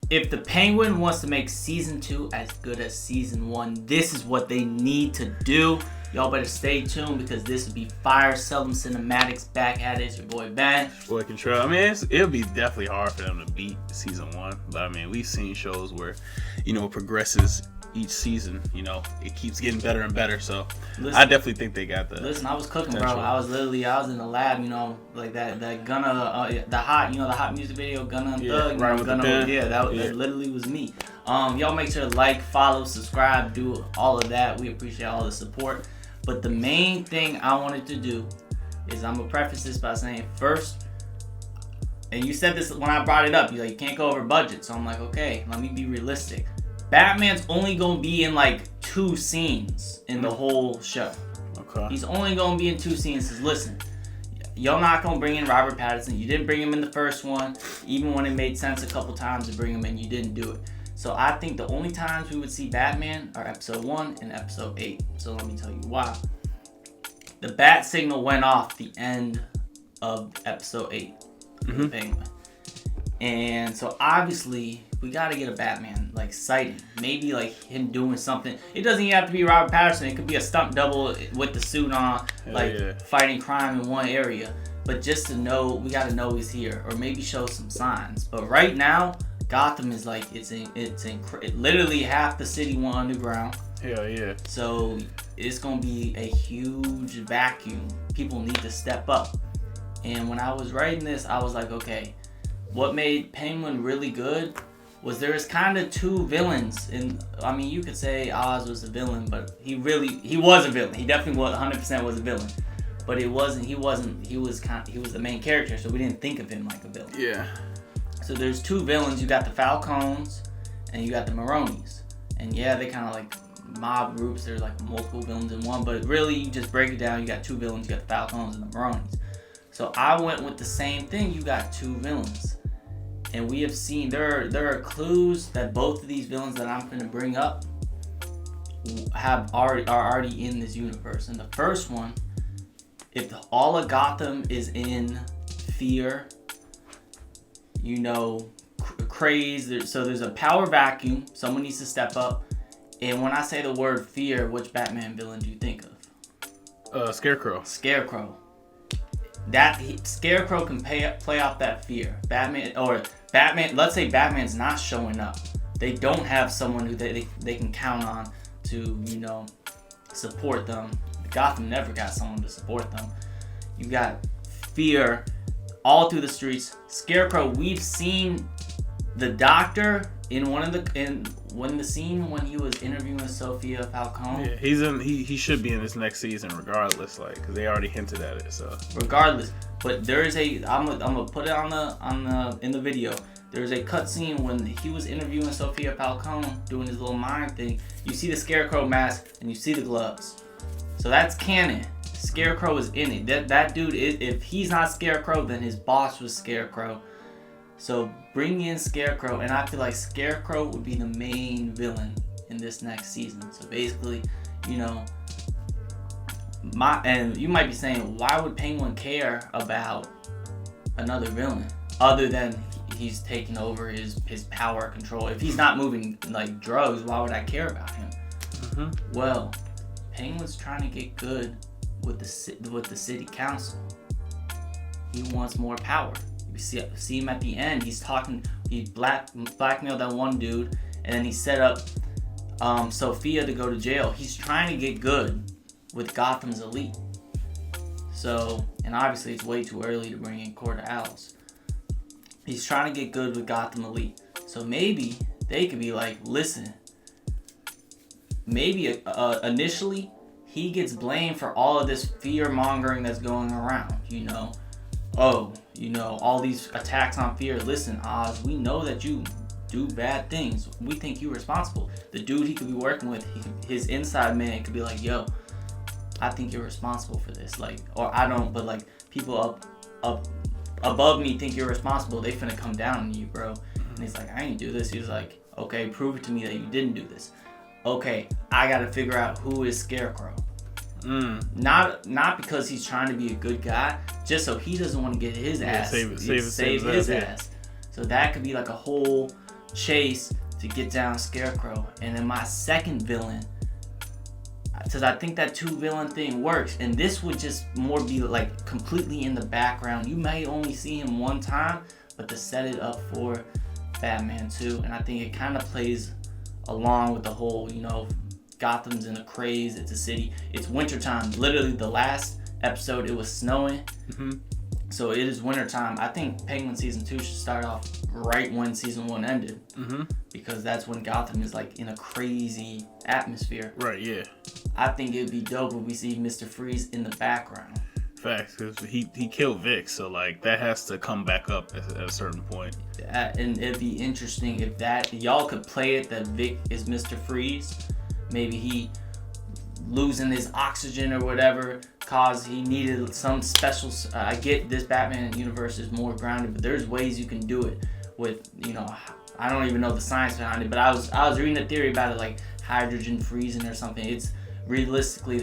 if the Penguin wants to make season 2 as good as season 1, this is what they need to do. Y'all better stay tuned because this will be fire. Seldom Cinematics back at it. It's your boy Ben. Boy Control. I mean, it'll be definitely hard for them to beat season 1, but I mean, we've seen shows where, it progresses each season. It keeps getting better and better. So I definitely think they got the. Listen, I was cooking, bro. I was in the lab, like that Gunna, the hot music video, Gunna and Thug. Right with the pen. That literally was me. Y'all make sure to like, follow, subscribe, do all of that. We appreciate all the support. But the main thing I wanted to do is I'm gonna preface this by saying first, and you said this when I brought it up, you can't go over budget. So I'm like, okay, let me be realistic. Batman's only gonna be in 2 scenes in the whole show. Okay. He's only gonna be in 2 scenes. Cause listen, y'all not gonna bring in Robert Pattinson. You didn't bring him in the first one, even when it made sense a couple times to bring him in. You didn't do it. So I think the only times we would see Batman are episode 1 and episode 8. So let me tell you why. The bat signal went off the end of episode 8. The Penguin. And so obviously we gotta get a Batman sighting. Maybe him doing something. It doesn't even have to be Robert Pattinson. It could be a stunt double with the suit on, fighting crime in one area. But just to know, we gotta know he's here, or maybe show some signs. But right now, Gotham is literally half the city went underground. Hell yeah. So it's gonna be a huge vacuum. People need to step up. And when I was writing this, I was like, okay, what made Penguin really good was there's kind of 2 villains. You could say Oz was a villain, but he was a villain. He definitely 100% was a villain. But he was the main character, so we didn't think of him like a villain. Yeah. So there's 2 villains. You got the Falcons and you got the Maronis. And yeah, they kind of mob groups. There's multiple villains in one. But really, you just break it down. You got 2 villains. You got the Falcons and the Maronis. So I went with the same thing. You got 2 villains. And we have seen there are clues that both of these villains that I'm going to bring up are already in this universe. And the first one, if all of Gotham is in fear, craze, so there's a power vacuum. Someone needs to step up. And when I say the word fear, which Batman villain do you think of? Scarecrow. Scarecrow can play off that fear. Batman, let's say Batman's not showing up. They don't have someone who they can count on to, support them. Gotham never got someone to support them. You got fear all through the streets. Scarecrow, we've seen the Doctor in the scene when he was interviewing Sophia Falcone. Yeah, he should be in this next season regardless, because they already hinted at it. So regardless, but there is I'm gonna put it in the video. There's a cutscene when he was interviewing Sophia Falcone doing his little mind thing. You see the Scarecrow mask and you see the gloves. So that's canon. Scarecrow is in it. That dude is, if he's not Scarecrow, then his boss was Scarecrow. So bring in Scarecrow, and I feel like Scarecrow would be the main villain in this next season. So basically, and you might be saying, why would Penguin care about another villain other than he's taking over his power control? If he's not moving drugs, why would I care about him? Well, Penguin's trying to get good with the city council. He wants more power. You see him at the end. He's talking. He blackmailed that one dude, and then he set up Sophia to go to jail. He's trying to get good with Gotham's elite. So, and obviously it's way too early to bring in Court of Owls. He's trying to get good with Gotham elite. So maybe they could be like, listen. Maybe initially he gets blamed for all of this fear mongering that's going around. All these attacks on fear. Listen, Oz, we know that you do bad things. We think you're responsible. The dude he could be working with, his inside man could be like, yo, I think you're responsible for this. Or I don't, but people up above me think you're responsible. They finna come down on you, bro. And he's like, I ain't do this. He's like, okay, prove it to me that you didn't do this. Okay, I gotta figure out who is Scarecrow. Not because he's trying to be a good guy, just so he doesn't want to get his ass. Save his ass. So that could be a whole Chase to get down Scarecrow. And then my second villain, because I think that 2 villain thing works, and this would just more be like completely in the background. You may only see him one time, but to set it up for Batman 2, and I think it kind of plays along with the whole, you know, Gotham's in a craze, it's a city, it's wintertime. Literally the last episode it was snowing, so it is wintertime. I think Penguin season 2 should start off right when season 1 ended, because that's when Gotham is like in a crazy atmosphere. Right, yeah. I think it'd be dope if we see Mr. Freeze in the background. Facts, because he killed Vic, so like that has to come back up at a certain point. And it'd be interesting if that y'all could play it that Vic is Mr. Freeze. Maybe he losing his oxygen or whatever cause he needed some special. I get this Batman universe is more grounded, but there's ways you can do it with, you know, I don't even know the science behind it, but I was reading a theory about it, like hydrogen freezing or something. It's realistic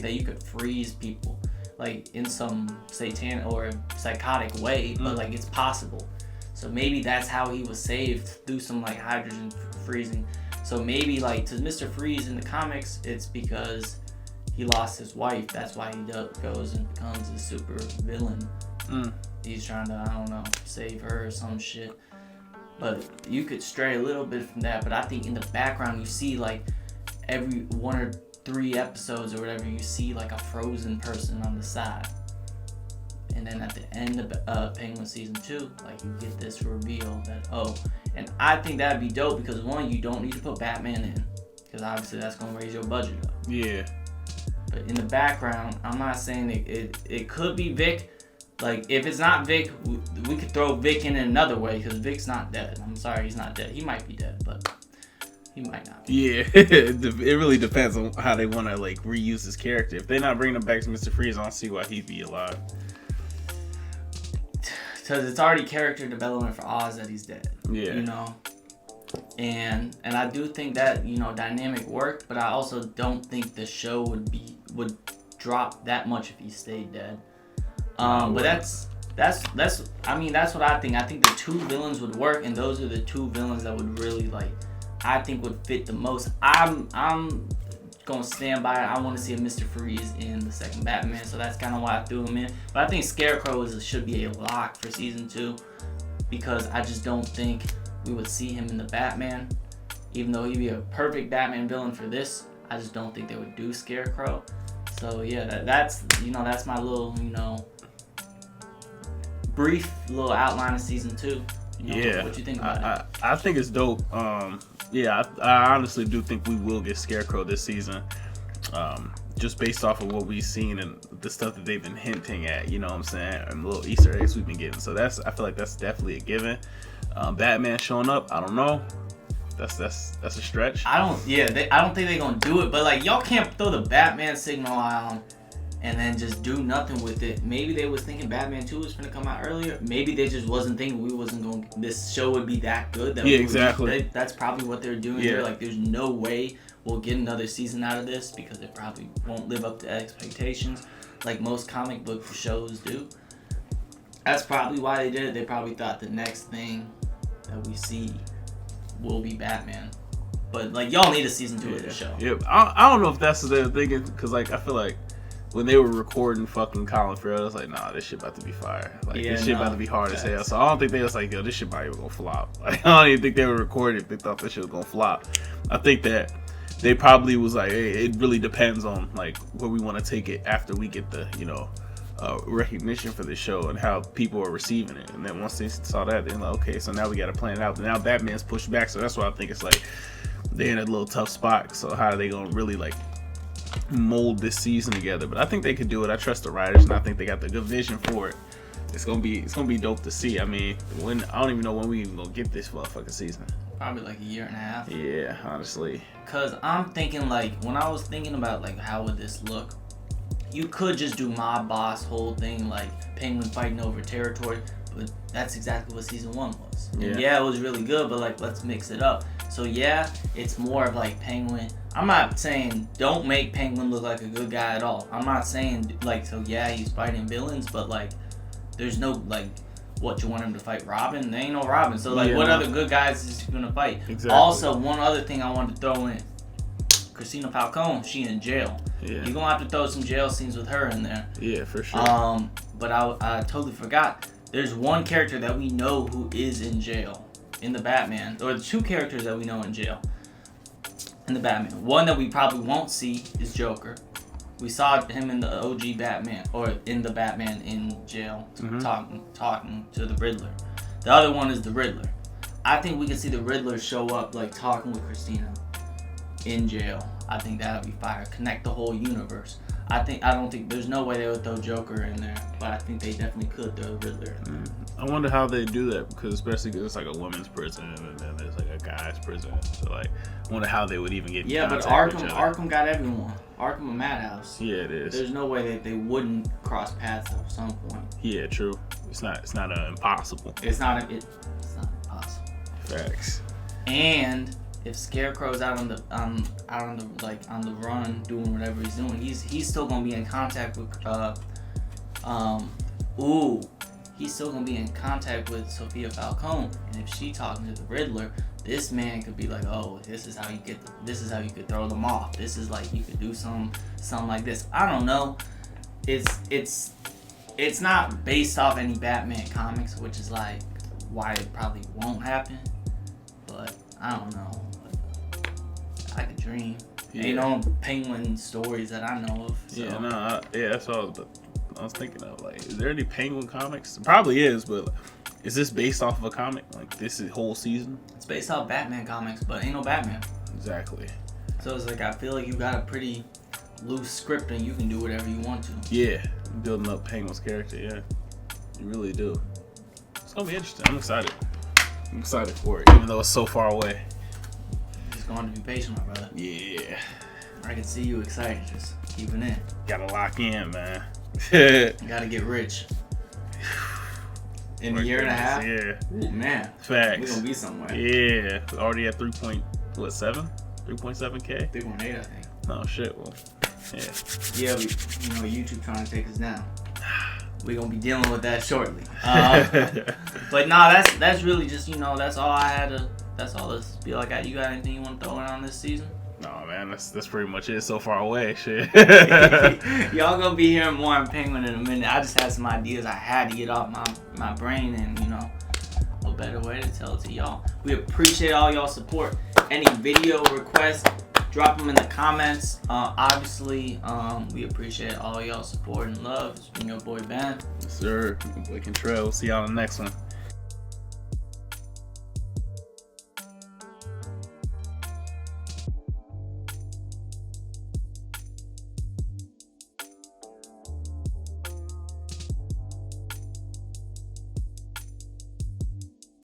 that you could freeze people like in some satanic or psychotic way, but like it's possible. So maybe that's how he was saved, through some like hydrogen freezing. So maybe like to Mr. Freeze in the comics, it's because he lost his wife. That's why he goes and becomes a super villain. He's trying to, I don't know, save her or some shit. But you could stray a little bit from that. But I think in the background you see like every 1 or 3 episodes or whatever, you see like a frozen person on the side. And then at the end of Penguin season 2, like you get this reveal that, oh, and I think that'd be dope because one, you don't need to put Batman in, because obviously that's gonna raise your budget up. Yeah. But in the background, I'm not saying it could be Vic. Like if it's not Vic, we could throw Vic in another way because Vic's not dead. I'm sorry, he's not dead. He might be dead, but he might not be. Yeah, it really depends on how they want to like reuse his character. If they're not bringing him back to Mr. Freeze, I don't see why he'd be alive. Because it's already character development for Oz that he's dead. Yeah. You know? And I do think that, you know, dynamic worked, but I also don't think the show would drop that much if he stayed dead. But that's I mean, that's what I think. I think the 2 villains would work, and those are the 2 villains that would really like, I think would fit the most. I'm gonna stand by it. I want to see a Mr. Freeze in the second Batman, so that's kind of why I threw him in. But I think Scarecrow should be a lock for season 2, because I just don't think we would see him in the Batman. Even though he'd be a perfect Batman villain for this, I just don't think they would do Scarecrow. So yeah, that's my little, you know, brief little outline of season 2. You know, yeah, what you think about it? I think it's dope. Yeah, I honestly do think we will get Scarecrow this season. Just based off of what we've seen and the stuff that they've been hinting at, you know what I'm saying, and little Easter eggs we've been getting. So I feel like that's definitely a given. Batman showing up, I don't know. That's a stretch. I don't think they're gonna do it, but like y'all can't throw the Batman signal on and then just do nothing with it. Maybe they was thinking Batman 2 was gonna come out earlier. Maybe they just wasn't thinking this show would be that good. Exactly. That's probably what they're doing here. Like there's no way we'll get another season out of this because it probably won't live up to expectations like most comic book shows do. That's probably why they did it. They probably thought the next thing that we see will be Batman. But like y'all need a season 2 of the show. Yeah, I don't know if that's what they're thinking, because like I feel like when they were recording fucking Colin Farrell, it was like, nah, this shit about to be fire. Like this shit about to be hard as hell. So I don't think they was like, yo, this shit probably gonna flop. Like I don't even think they were recording if they thought this shit was gonna flop. I think that they probably was like, hey, it really depends on like where we want to take it after we get the, you know, recognition for the show and how people are receiving it. And then once they saw that, they're like, okay, so now we got to plan it out. Now Batman's pushed back, so that's why I think it's like they're in a little tough spot. So how are they gonna really like mold this season together? But I think they could do it. I trust the writers, and I think they got the good vision for it. It's gonna be dope to see. I mean, I don't even know when we even gonna get this motherfucking season. Probably like a year and a half. Yeah, honestly. Cause I'm thinking like when I was thinking about like how would this look, you could just do Mob Boss whole thing like Penguin fighting over territory, but that's exactly what season 1 was. Yeah, it was really good, but like let's mix it up. So yeah, it's more of like Penguin. I'm not saying don't make Penguin look like a good guy at all. I'm not saying like, so yeah, he's fighting villains, but like there's no like What, you want him to fight Robin? There ain't no Robin. So like, Yeah, what no. other good guys is he gonna fight? Exactly. Also, one other thing I wanted to throw in: Christina Falcone. She in jail. Yeah. You're gonna have to throw some jail scenes with her in there. Yeah, for sure. But I totally forgot. There's one character that we know who is in jail in the Batman, or the two characters that we know in jail in the Batman. One that we probably won't see is Joker. We saw him in the OG Batman, or in the Batman in jail, talking to the Riddler. The other one is the Riddler. I think we can see the Riddler show up, like, talking with Christina in jail. I think that would be fire. Connect the whole universe. I don't think there's no way they would throw Joker in there, but I think they definitely could throw Riddler in there. I wonder how they do that, because especially because it's like a women's prison and then there's like a guy's prison. So like, I wonder how they would even get in But contact with each other. Arkham got everyone. Arkham and Madhouse. Yeah, it is. There's no way that they wouldn't cross paths at some point. Yeah, true. It's not impossible. It's not impossible. Facts. And if Scarecrow's out on the run doing whatever he's doing, he's still gonna be in contact with he's still gonna be in contact with Sophia Falcone. And if she talking to the Riddler, this man could be like, oh, this is how you could throw them off. This is like you could do something like this. I don't know. It's not based off any Batman comics, which is like why it probably won't happen. But I don't know. I could dream. Yeah. Ain't no Penguin stories that I know of. So. That's all I was thinking of. Like, is there any Penguin comics? It probably is, but is this based off of a comic? Like, this is whole season? It's based off Batman comics, but ain't no Batman. Exactly. So it's like, I feel like you got a pretty loose script and you can do whatever you want to. Yeah, building up Penguin's character, yeah. You really do. It's gonna be interesting. I'm excited. I'm excited for it, even though it's so far away. Just going to be patient, my brother. Yeah. I can see you excited. Just keep it in. Gotta lock in, man. You gotta get rich. In a year and a half? Yeah. Ooh, man. Facts. We're gonna be somewhere. Yeah. Already at 3.7K? 3.8, I think. Oh, shit. Well, yeah. Yeah, YouTube trying to take us down. We're gonna be dealing with that shortly. But no, that's really just, that's all I had to. That's all this be like. You got anything you want to throw in on this season? No, man, that's pretty much it. So far away, shit. Y'all gonna be hearing more on Penguin in a minute. I just had some ideas I had to get off my brain, and a better way to tell it to y'all. We appreciate all y'all support. Any video requests, drop them in the comments. Obviously, we appreciate all y'all support and love. It's been your boy Ben. Yes, sir. Boy Contrell. See y'all on the next one.